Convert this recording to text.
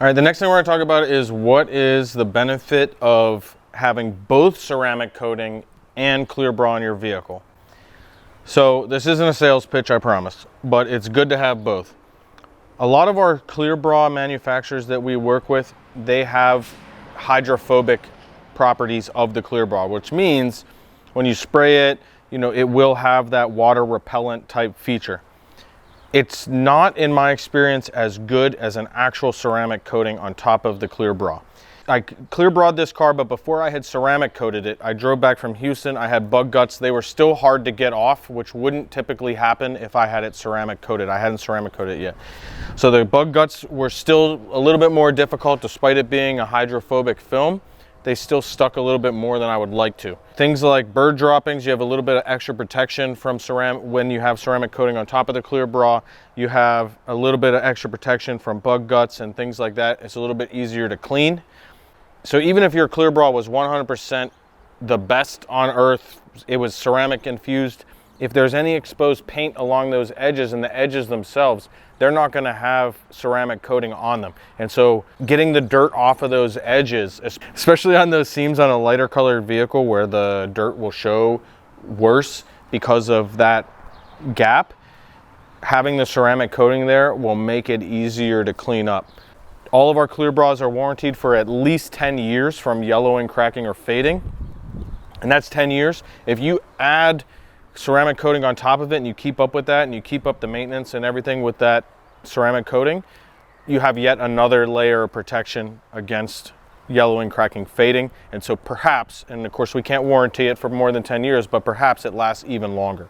All right, the next thing we're gonna talk about is what is the benefit of having both ceramic coating and clear bra in your vehicle. So this isn't a sales pitch, I promise, but it's good to have both. A lot of our clear bra manufacturers that we work with, they have hydrophobic properties of the clear bra, which means when you spray it, it will have that water repellent type feature. It's not, in my experience, as good as an actual ceramic coating on top of the clear bra. I clear brawed this car, but before I had ceramic coated it, I drove back from Houston. I had bug guts. They were still hard to get off, which wouldn't typically happen if I had it ceramic coated. I hadn't ceramic coated it yet. So the bug guts were still a little bit more difficult, despite it being a hydrophobic film. They still stuck a little bit more than I would like to. Things like bird droppings, you have a little bit of extra protection from ceramic. When you have ceramic coating on top of the clear bra, you have a little bit of extra protection from bug guts and things like that. It's a little bit easier to clean. So even if your clear bra was 100% the best on earth, it was ceramic infused, if there's any exposed paint along those edges and the edges themselves, they're not gonna have ceramic coating on them. And so getting the dirt off of those edges, especially on those seams on a lighter colored vehicle where the dirt will show worse because of that gap, having the ceramic coating there will make it easier to clean up. All of our clear bras are warranted for at least 10 years from yellowing, cracking, or fading. And that's 10 years. If you add ceramic coating on top of it and you keep up with that and you keep up the maintenance and everything with that ceramic coating, you have yet another layer of protection against yellowing, cracking, fading. And so perhaps, and of course we can't warranty it for more than 10 years, but perhaps it lasts even longer.